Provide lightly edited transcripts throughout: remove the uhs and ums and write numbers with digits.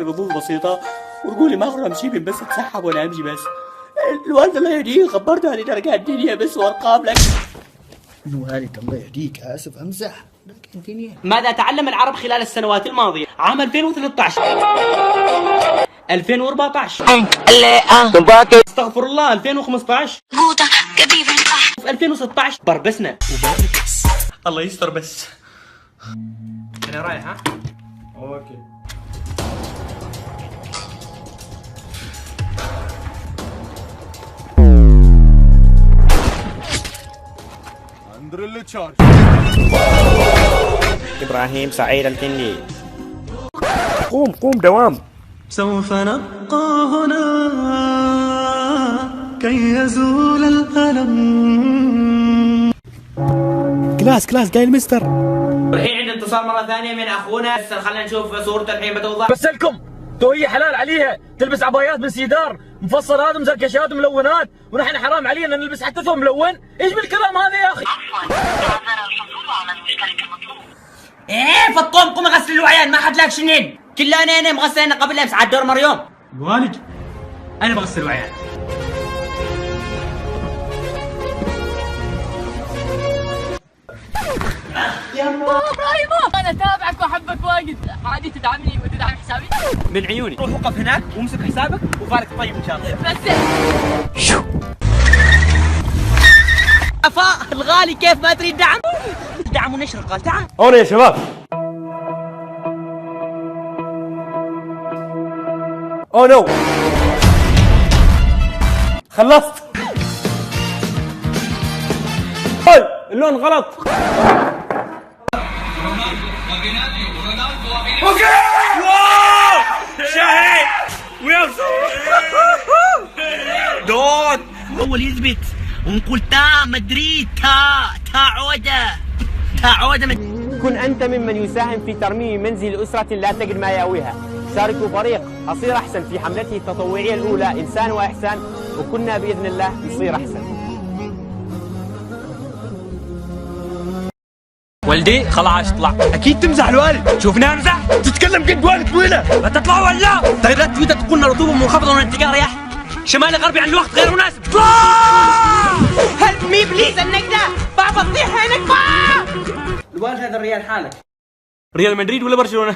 ردود بسيطة وتقولي ما أقدر أمشي بس أتسحب وأنا أمشي بس. الوالد الله يهديك خبرته عن درجات الدنيا بس وأرقام لك. الوالد الله يهديك آسف أمزح. ماذا تعلم العرب خلال السنوات الماضية؟ عام 2013 2014 استغفر الله 2015 2016 بربسنا الله يستر بس. أنا رايح ها؟ أوكي. إبراهيم سعيد الكندي. قوم دوام. سوف نبقى هنا كي يزول الألم. كلاس قايل مستر. الحين عند اتصال مرة ثانية من أخونا. خلينا نشوف صورته الحين بتوضح. بس لكم تو هي حلال عليها تلبس عبايات من سيدار مفصلات ومزركشات وملونات، ونحن حرام علينا نلبس حتى ثوب ملون؟ ايش بالكلام هذا يا اخي؟ ايه فطوم قوم غسل الوعيان ما حد لاك شنين كلنا انا مغسلين قبل امس على الدور مريوم. الوالد انا بغسل الوعيان. يا ابراهيم انا اتابعك واحبك واجد، عادي تدعمني وتدعم حسابي من عيوني. روح وقف هناك وامسك حسابك وفالك طيب ان شاء الله. بس شو افا الغالي كيف ما تريد دعم؟ دعم ونشر قال تعال. هون يا شباب. اوه نو خلصت. هاي اللون غلط. اوكي واو شاهين ويا دوت اول يثبت ونقول تا مدريد تا عودة كن أنت ممن يساهم في ترميم منزل أسرة لا تجد ما يأويها. شاركوا فريق أصير أحسن في حملته التطوعية الأولى إنسان وإحسان، وكنا بإذن الله نصير أحسن. والدي خلاص اطلع. اكيد تمزح الوالد. شوفني امزح تتكلم قد والد طويله. لا تطلع ولا طيب لا تويتر تقولنا رطوبة منخفضة والانتقال يا شمالي غربي عن الوقت غير مناسب. هلب مي بليز النقدة بابا تطيح عينك الوالد هذا الريال حالك. ريال مدريد ولا برشلونة؟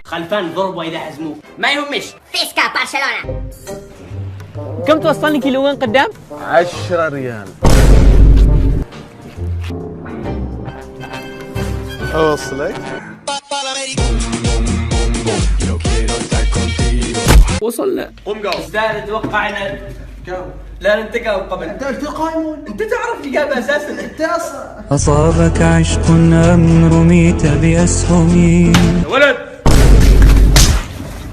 خلفان ضرب واذا حزموه ما يهمش. فيسكا برشلونة. كم توصلني كيلوين قدام؟ 10 ريال. أوصلك؟ وصلنا. قم قاوم. استاذ اتوقع ان لا انت قاوم قبل. انت قايمون. انت تعرف الاجابه اساسا. انت اصلا اصابك عشق ام رميت باسهمي. يا ولد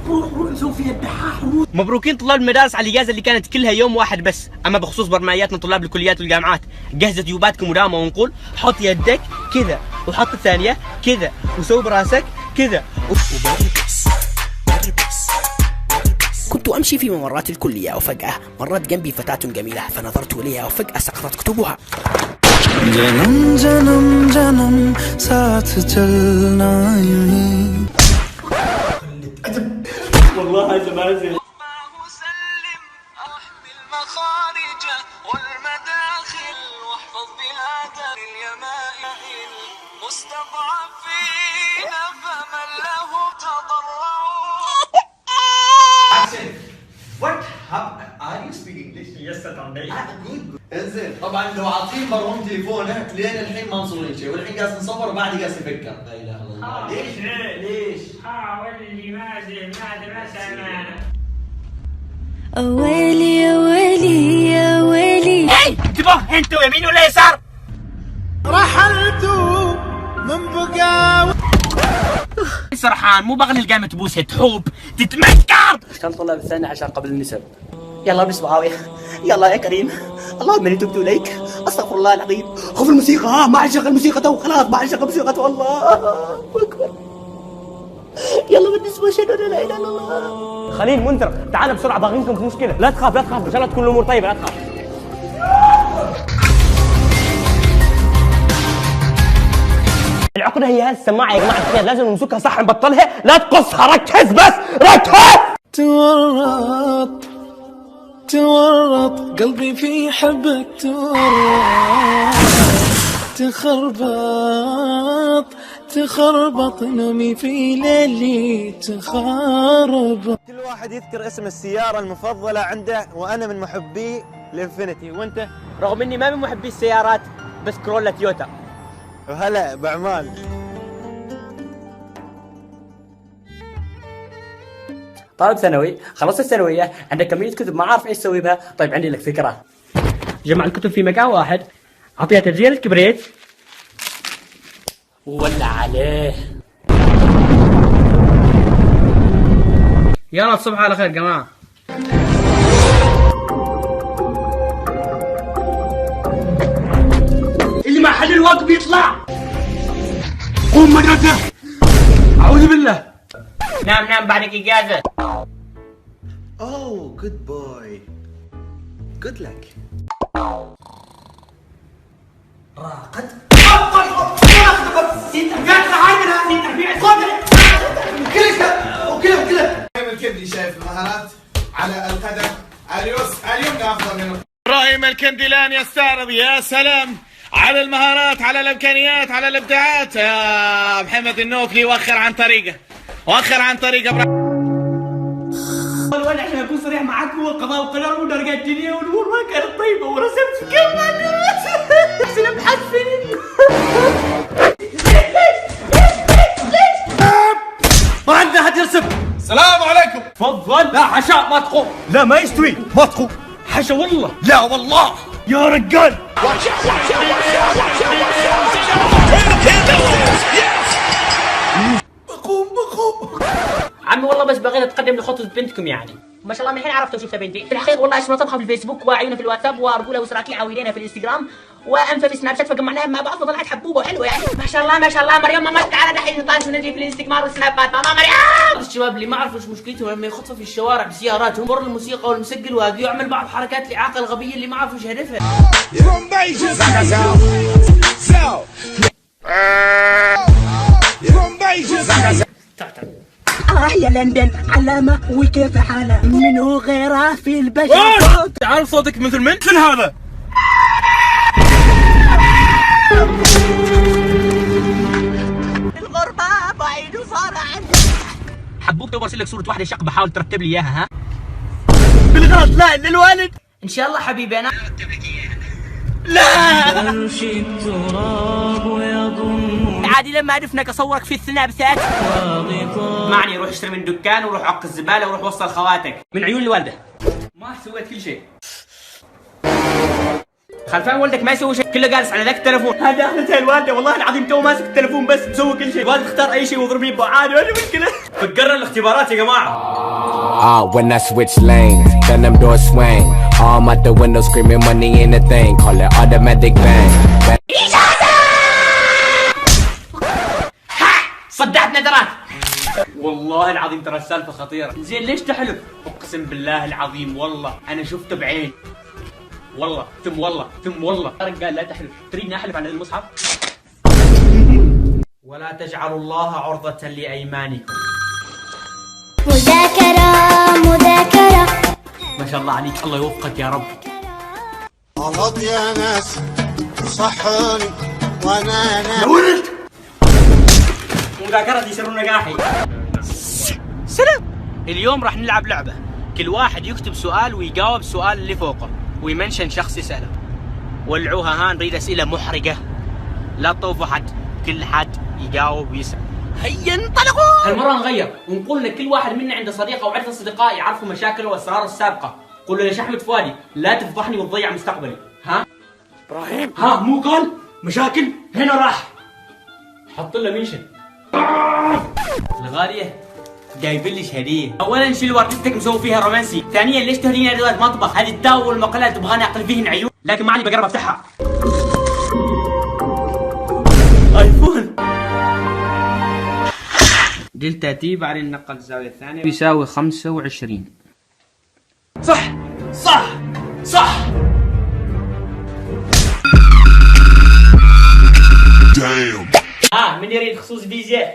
روح نسوي فيها الدحاح. مبروكين طلاب المدارس على الاجازه اللي كانت كلها يوم واحد بس. اما بخصوص برمائياتنا طلاب الكليات والجامعات، جهزت جيوباتكم ودامه ونقول حط يدك كذا وحط الثانيه كذا وسوي براسك كذا. كنت أمشي في ممرات الكلية وفجأة مرت جنبي فتاة جميلة فنظرت إليها وفجأة سقطت كتبها. जन्म जन्म जन्म साथ चलना यूं والله هذا ما نزل. سلم احمي المخارج والمداخل واحفظ بها دار اليمائل مستضعفين فمن له تضرع. What? Are you speaking English? Yes, sir. Good. انزين طبعا لو عاطين مرهم تليفونه لين الحين ما وصلوا شيء، والحين قاعد نصور وبعد قاعد يفكر. لا اله الا الله. ليش؟ حاول لماذا ما سمعنا. ويلي يا ويلي يا ويلي. انتبه انتوا يمين ولا يسار؟ رحلت من بقاوة. سرحان مو بغني القايمة تبوسها تحوب تتمكر. كم طلب الثاني عشان قبل النسب. يلا بس معاوية يلا يا كريم. اللهم اني تبت اليك استغفر الله العظيم. خذ الموسيقى ما عاد شغل موسيقى تو خلاص ما عاد شغل موسيقى الله اكبر. يلا بالنسبة اشهد ان لا اله الا الله. خليل منذر تعال بسرعة باغينكم في مشكلة. لا تخاف إن شاء الله تكون الأمور طيبة لا تخاف. عطنا هي هالسماعه يا جماعه الخير، لازم نمسكها صح نبطلها، لا تقصها، ركز بس ركز. تورط قلبي في حبك، تخربط نومي في ليلي تخربط. كل واحد يذكر اسم السيارة المفضلة عنده، وأنا من محبي الانفينيتي. وأنت؟ رغم اني ما من محبي السيارات بس كرولا تويوتا. وهلا بعمال. طالب ثانوي، خلصت الثانويه، عندك كميه كتب ما عارف ايش تسوي بها. طيب عندي لك فكره، جمع الكتب في مكان واحد، اعطيها تسجيل الكبريت وولع عليه. يلا الصبح على خير جماعه. اللي ما حل الواجب يطلع. قوم مدرسه. اعوذ بالله. نام بعدك اجازه. Oh, good boy. Good luck. راقد. ابراهيم الكندي شايف المهارات على القدم اليمنى افضل منه. ابراهيم الكندي الان يستعرض، يا سلام على المهارات، على الامكانيات، على الابداعات. يا محمد النوفلي وخر عن طريقه. والله عشان اكون صريح معاك، هو قضاء وقدر ودرجات الدنيا والامور ما كانت طيبه، ورسمت كمان احسن ابحث فين. ما عندنا حد يرسم. السلام عليكم. تفضل. لا حشاء ما تقوم. لا ما يستوي ما تقوم. حشا والله. لا والله يا رجال. بقوم عمي والله بس بغيت اتقدم لخطوة بنتكم يعني. ما شاء الله من الحين عرفت وشفتها بنتي. في الحقيقه والله اسمها طبخه في الفيسبوك، وعيونها في الواتساب، وارجلها وسراكيل عويلينها في الانستغرام، وانفها في سناب شات، فجمعناها مع بعض فطلعت حبوبه وحلوه يعني. ما شاء الله ما شاء الله. مريم ماما تعالى دحين نطالع ونجي في الانستغرام والسنابات. ماما مريم. الشباب اللي ما عرفوا ايش مشكلتهم لما يخطفوا في الشوارع بسياراتهم، مر الموسيقى والمسجل واقف يعمل بعض حركات الاعاقه الغبيه اللي ما عرفوا ايش هدفها. يا لندن علامة وكيف حالة منه غيره في البشر. تعال صوتك مثل من هذا. الغربة بعيد وصار عندي. حبوبتي وبرسل لك صورة واحدة شق بحاول ترتب لي اياها. ها بالغلط. لا للوالد ان شاء الله حبيبي انا. لا عادي لما عرفناك اصورك في السنابسات. معني روح اشتري من دكان وروح عق الزبالة وروح وصل خواتك من عيون الوالدة. ما سويت كل شيء. خلفان والدك ما يسوي شيء، كله جالس على ذاك التليفون. هذا اخذتها الوالدة والله العظيم، تو ماسك التليفون بس مسوي كل شيء. الوالد اختار اي شيء ويضربني به عادي، ولا مشكلة. بتقرر الاختبارات يا جماعة. When I switch lanes, then them doors swing. Arm out the window screaming money ain't a thing. Call it automatic bang. صدعت نذرات. والله العظيم ترى السالفة خطيرة. زين ليش تحلف؟ اقسم بالله العظيم والله انا شفته بعين. والله ثم والله قال لا تحلف. تريدني احلف على المصحف؟ ولا تجعلوا الله عرضة لأيمانكم. مذاكرة ما شاء الله عليك، الله يوفقك يا رب. غلط يا ناس صحوني وانا ولد مذاكرتي يصيرون نجاحي. سلام. اليوم راح نلعب لعبة، كل واحد يكتب سؤال ويجاوب السؤال اللي فوقه ويمنشن شخص يسأله. ولعوها ها، نريد أسئلة محرجة، لا تطوفوا حد، كل حد يجاوب ويسأل. هيا انطلقوا. هالمرة نغير ونقول لك كل واحد منا عنده صديق أو عدة أصدقاء يعرفوا مشاكله وأسراره السابقة. قولوا ليش أحمد فؤادي لا تفضحني وتضيع مستقبلي. ها؟ إبراهيم ها مو قال مشاكل هنا راح. حط له منشن. الغالية جايبين ليش هدية. أولاً شيل وردتك مسوي فيها رومانسي، ثانياً ليش تهديني أدوات مطبخ؟ هذه الداو والمقالات تبغاني أقل فيهن عيون، لكن ما علي بقرب أفتحها. آيفون. دلتا تي بعدين نقل الزاوية الثانية يساوي 25. صح. من يريد خصوص فيزا.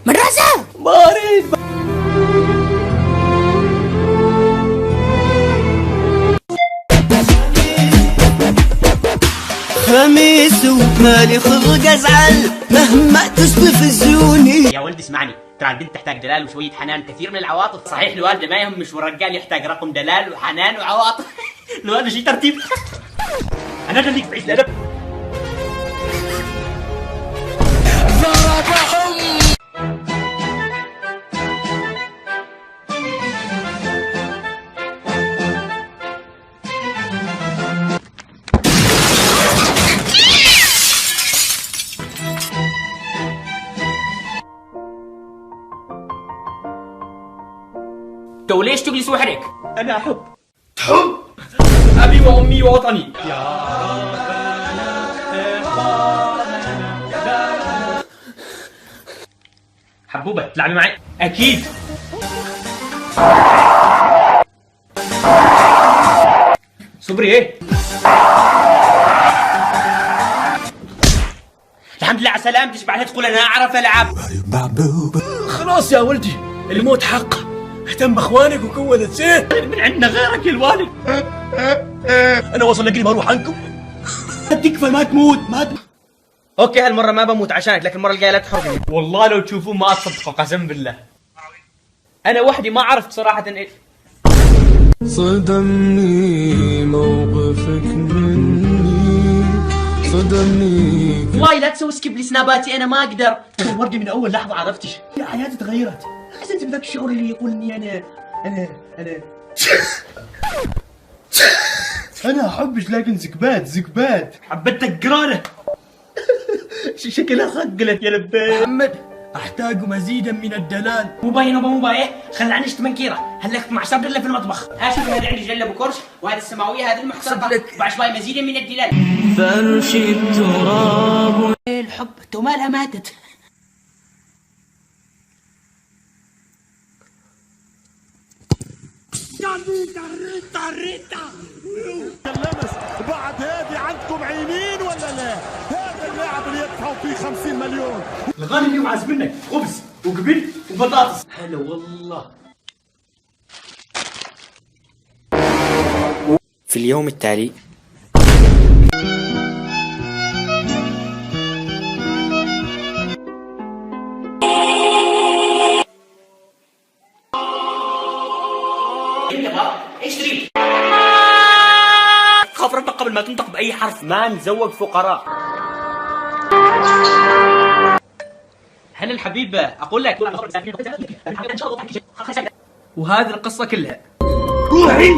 مدرسة بارد. خميس ومالي خلق ازعل مهما تستفزوني. يا ولدي اسمعني، ترى البنت تحتاج دلال وشويه حنان، كثير من العواطف. صحيح الوالده ما يهمش، والرجال يحتاج رقم دلال وحنان وعواطف. الوالده شيء ترتيب. انا خليك بعيش الادب. تو ليش تجلس وحدك؟ انا احب. تحب؟ ابي وامي ووطني. حبوبه تلعبي معي؟ اكيد. صبري ايه؟ الحمد لله على سلامتك، بعدها تقول انا اعرف العب. خلاص يا ولدي، الموت حق. اهتم باخوانك وكون الزين. من عندنا غيرك يا الوالد. انا وصل لقلي ما اروح عنكم. تكفى ما تموت ما تموت. اوكي هالمره ما بموت عشانك، لكن المره الجايه لا تحرقني. والله لو تشوفون ما تصدقوا قسم بالله. انا وحدي ما عرفت صراحه ايش. صدمني موقفك مني، صدمني. والله لا تسوي سكيب لسناباتي، انا ما اقدر. تصورني من اول لحظه عرفتش. حياتي تغيرت. حسيت بذاك الشعور اللي يقول اني انا انا احبش، لكن زكبات حبتك قرانه. شكلها خقلت يا لبيت. محمد احتاج مزيدا من الدلال. مو باين ابو ايه، خل عنشت منكيره، هلك مع صبر الا في المطبخ. ها شوف هذا عندي جله بكرش، وهذه السماويه هذه المحترقه، وبعد شوي مزيدا من الدلال. فرش التراب. الحب تو مالها ماتت. اللمس بعد هذه عندكم عينين ولا لا؟ هذا اللاعب اللي يدفعوا فيه 50 مليون. الغالي اليوم عازم منك خبز وقبل وبطاطس. هلا والله. في اليوم التالي ايش تريد؟ خاف ربك قبل ما تنطق باي حرف، ما نزوج فقراء. هلا الحبيب اقول لك، وهذه القصه كلها. روحي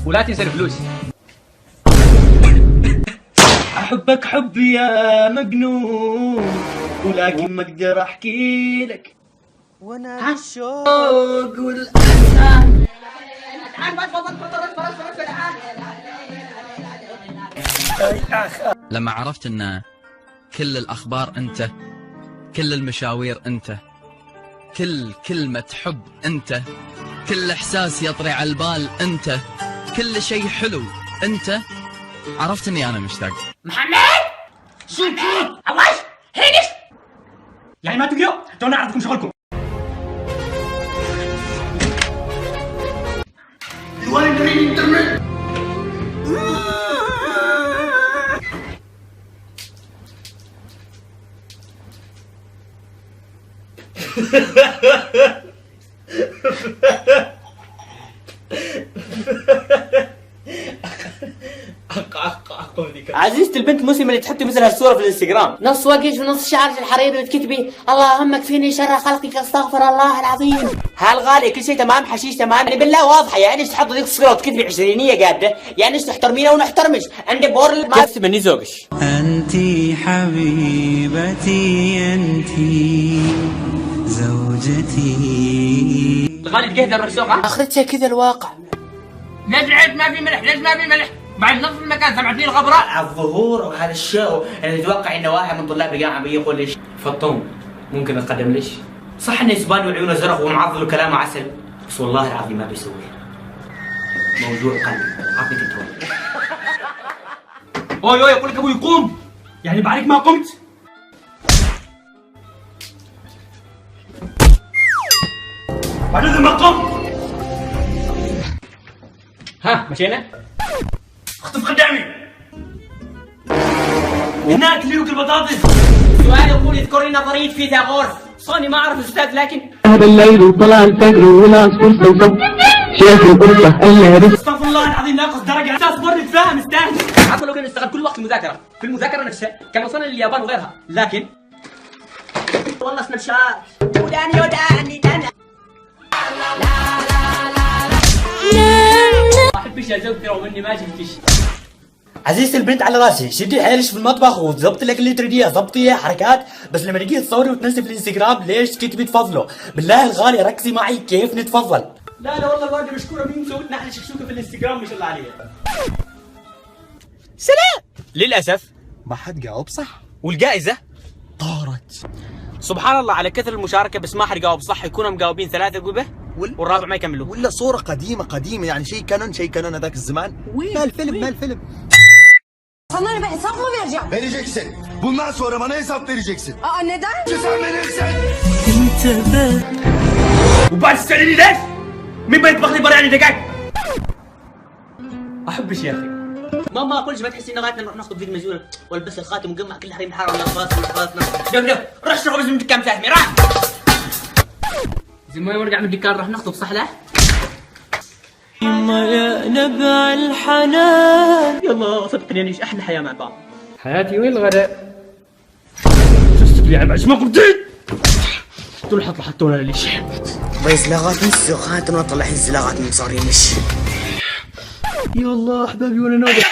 ولا تنسى الفلوس. احبك حب يا مجنون، ولكن ما اقدر احكي لك. وانا الشوق والاحزان. لما عرفت ان كل الاخبار انت، كل المشاوير انت، كل كلمة حب انت، كل احساس يطري على البال انت، كل شيء حلو انت، عرفت اني انا مشتاق. محمد شو الله هينش يعني ما تقرأ؟ تونا عندكم شغلكم. الوالد يريد الانترنت. عزيزتي البنت مسلمة اللي تحطي مثل هالصورة في الانستغرام، نص وقش ونص شعر في الحرير اللي تكتبي اللهم اكفيني شر خلقك استغفر الله العظيم. هالغالي كل شيء تمام، حشيش تمام، يعني بالله واضحة. يعني ايش تحط ذيك الصورة وتكتبي 20 قاعدة؟ يعني ايش تحترمينا ونحترمش؟ عندك بور ما مني زوجش. انتي حبيبتي انتي زوجتي. الغالي تقهدر الرسوقة اخرتها كذا الواقع. ليش العيد ما في ملح؟ ليش ما في ملح؟ بعد نص المكان سمعتني الغبراء. على الظهور وعلى الشو، انا اتوقع انه واحد من طلاب الجامعه بيقول ليش فطوم ممكن اتقدم ليش؟ صح انه يسبان وعيونه زرق ومعضل وكلامه عسل، بس والله العظيم ما بيسوي. موجوع قلبي، عطني كنترول. اوي اوي اقول لك ابوي قوم. يعني بعدك ما قمت؟ بعد إذا ما قمت ها مشينا؟ اخطف قدامي هناك اللي ياكل بطاطس. سؤال يقول اذكر لي نظريه فيثاغورس. صاني ما اعرف الاستاذ لكن هذا الليل وطلع الفجر والعصفور صوصو شاف القرصة اللي استغفر الله العظيم ناقص درجة. أساس برد تفهم استاهل. عارف لو كنا نشتغل كل وقت المذاكره في المذاكره نفسها كان وصلنا لليابان وغيرها، لكن والله سناب شات يوداني يوداني انا ما احبش يا زوجتي رغم اني ما جبتش. عزيزتي البنت على راسي، شدي حيلش في المطبخ وظبطي لك اللي تريديها، ظبطي حركات، بس لما تجي تصوري وتنزلي في الانستغرام ليش كتبي تفضلوا؟ بالله الغالي ركزي معي كيف نتفضل. لا لا والله الوالده مشكوره مين مسوت نحن شكشوكه في الانستغرام ما شاء الله عليها. سلام. للاسف ما حد جاوب صح والجائزه طارت. سبحان الله على كثر المشاركه بس ما حد جاوب صح، يكونوا مجاوبين 3 اجوبه والرابع ما يكملوا. ولا صورة قديمة يعني شيء كانون هذاك الزمان. ما الفيلم Sana ben hesap mı vereceğim? Vereceksin. Bundan sonra bana hesap vereceksin. Aa neden? Sen verirsen. وبعد تسألني ليش؟ مين بيطبخ لي برا يعني دقاق؟ احبش يا اخي. ماما كل شيء ما تحسين لغايه نروح ناخذ فيديو مزور والبس الخاتم وقمع كل حريم الحاره خلاص دب روح اشرب بس من الدكان بتاعتي راح. زي ما نرجع من الدكان راح نخطب صح له؟ يما يا نبع الحنان يلا صدقني اني احلى حياه مع بعض. حياتي وين الغداء؟ جست لي عم ما قمتين. دول حطونا ليش؟ بغي زلاغات نص خاتم نطلع الزلاغات من صار يمش. يا الله احبابي وانا ناضي.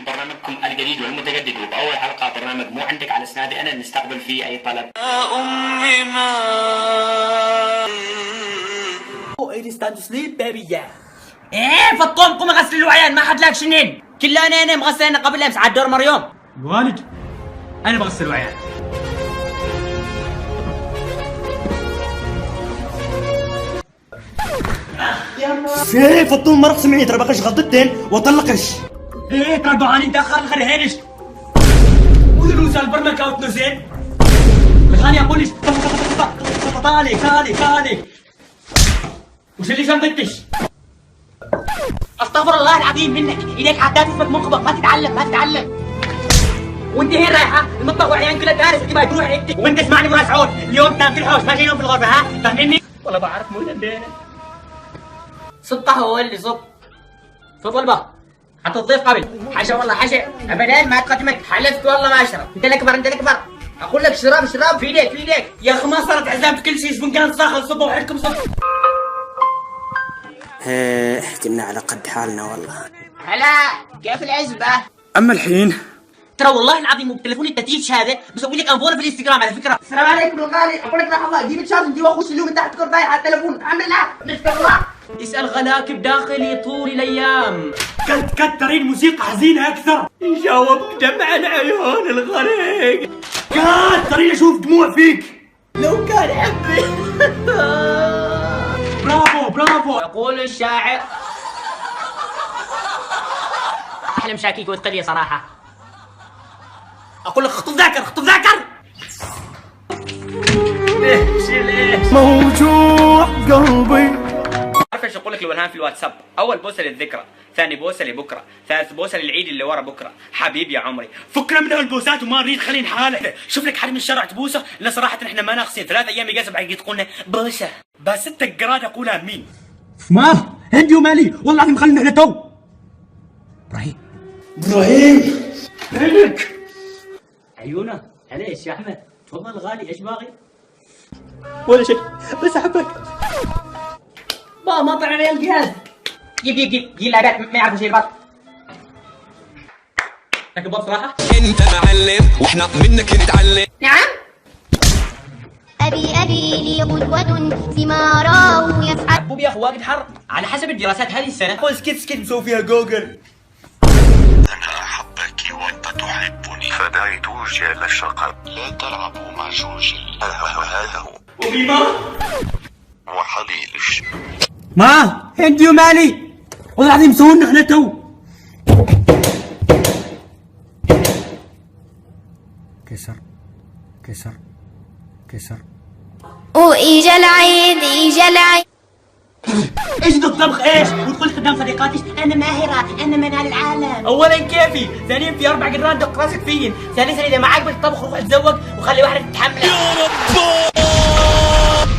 برنامجكم الجديد والمتجدد وبأول حلقة برنامج مو عندك على اسنادي أنا نستقبل فيه أي طلب. أمي ما It is time to sleep baby yeah. ايه فطوم قوم غسل الوعيان ما حد لاك شنين كلنا انا مغسلين قبل امس على الدور مريوم. والد انا بغسل الوعيان. ايه فطوم مرق سمعي ترى بقش غلطتين واطلقش. ايه كان دعاني دخل خليهنش ودروس البرمكه وتنزل خلاني اقولش طالي وش اللي شنطتش؟ استغفر الله العظيم منك ايديك حداد اسمك منقبض ما تتعلم وانت هين رايحه المطبخ وعيان كلها دارس تبغى تروح هيك وانت اسمعني ابو مسعود اليوم تنام في الحوش ماشي يوم في الغرفه ها فاهمني؟ والله بعرف مو لندينا صبها هو اللي صب البق حط الضيف قبل حاشا والله حاشا ابدا ما تقدمك حلفت والله ما اشرب انت الاكبر اقول لك شراب في ايديك يا اخي ما صارت عزامة كل شيء فنجان صاخر صبوا وحدكم صب. كنا على قد حالنا والله. هلا كيف العزبه؟ اما الحين ترى والله العظيم بتليفوني التتيش هذا بسوي لك انفوله في الانستغرام على فكره. السلام عليكم الغالي اقول لك راح الله جيب تشارج انت واخش اليوم من تحت كرة على التليفون الحمد لله نشكر الله. اسال غلاك بداخلي طول الايام. كترين موسيقى حزينه اكثر يجاوبك دمع العيون الغريق. كترين اشوف دموع فيك لو كان حبي. برافو يقول الشاعر احلى مشاكيك وتقلي صراحه. اقول لك خطف ذاكر ليش موجوع قلبي. عارف ايش اقول لك الوالهان في الواتساب؟ اول بوسه للذكرى، ثاني بوسه لبكره، ثالث بوسه للعيد اللي ورا بكره. حبيبي يا عمري فكنا من هالبوسات وما نريد خلينا حالة. شوف لك حد من الشارع تبوسه لا صراحه احنا ما ناقصين 3 ايام يقاسب حق تقولنا بوسه بس انت قراد اقولها مين؟ ما هندي ومالي والله العظيم خلينا احنا تو. ابراهيم هيك عيونه معليش يا احمد تفضل غالي ايش باغي؟ ولا شيء بس احبك. ما طلع علي الجهاز. جيب اللعبات ما يعرفوا شيء البط. لكن بط صراحه انت معلم واحنا منك نتعلم. نعم أبي لي قدوة ثماره يفعل. حبوب يا اخو واجد حر على حسب الدراسات هذه السنه. قول سكت مسوي فيها جوجل. أنا أحبك وأنت تحبني فدعيت جيل الشقر لا تلعبوا مع جوجل. هذا هو وبما وحليلش ما هندي ومالي والله العظيم سوونا احنا تو. كسر كسر كسر. وإجا العيد إجا العيد. ايش ده الطبخ ايش؟ وتقول قدام صديقاتي انا ماهره انا منال العالم. اولا كيفي، ثانيا في 4 قران دق راسك فين، ثالثا اذا ما عجبك الطبخ روح اتزوج وخلي واحده تتحمل. يا رب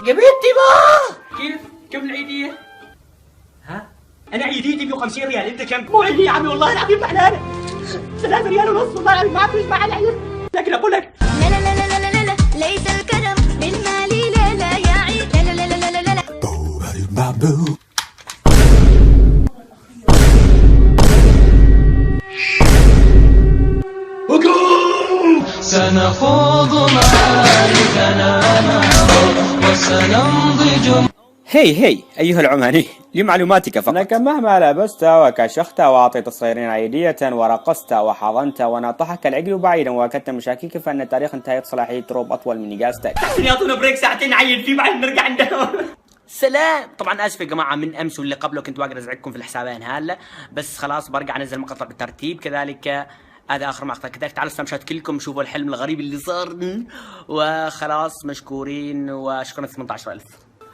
يا بنتي ما كيف العيديه؟ ها؟ انا عيديتي 150 ريال، انت كم؟ مو عيدي يا عمي والله العظيم محلانه 3 ريال ونص والله العظيم ما فيش مع العيد. لكن اقول لك لا لا لا لا لا لا ليس الكرم بالمال لا لا يا عيد لا لا لا لا لا لا. سنخوض معاركنا وسننضج. هي أيها العماني، لمعلوماتك فقط أنك مهما لبست وكشخت وأعطيت الصغيرين عيدية ورقصت وحضنت وناطحك العقل بعيدا وأكدت مشاكيك فإن التاريخ انتهت صلاحية روب أطول من نجاستك. احسن يعطونا بريك ساعتين نعين فيه بعد نرجع عندهم. سلام. طبعا اسف يا جماعه من امس واللي قبله كنت واقدر ازعجكم في الحسابين هلا، بس خلاص برجع انزل مقطع بالترتيب. كذلك هذا اخر مقطع. كذلك تعالوا سناب شات كلكم شوفوا الحلم الغريب اللي صار، وخلاص مشكورين وشكرا 18000.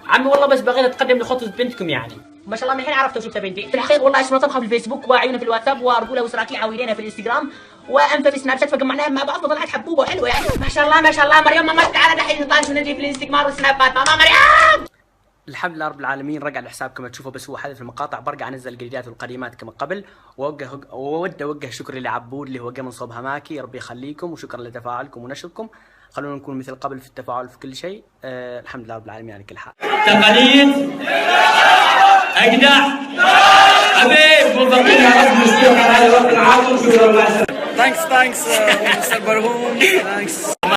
عمي والله بس بغيت اتقدم لخطوه بنتكم يعني. ما شاء الله من الحين عرفت وشفتها بنتي. في الحقيقه والله اسمها طبخه في الفيسبوك وعيونها في الواتساب ورجولها وسراكيل عويلينها في الانستغرام وانفه في سناب شات فجمعناها مع بعض وطلعت حبوبه وحلوه يعني. ما شاء الله ما شاء الله. مريم ماما تعالى دحين نطالع ونجي في الانستغرام والسنابات. ماما مريم. الحمد لله رب العالمين. رجع الحساب كما تشوفوا، بس هو حذف المقاطع. برجع انزل الجديدات والقديمات كما قبل. وود اوجه شكري لعبود اللي هو جه من صوب هماكي، ربي يخليكم وشكرا لتفاعلكم ونشركم. خلونا نكون مثل قبل في التفاعل في كل شيء. الحمد لله رب العالمين على كل حال. تقاليد اجدع حبيب منضمين على رسم السيوف على الوقت العاطل. Thanks Mr. Barhoum. Thanks.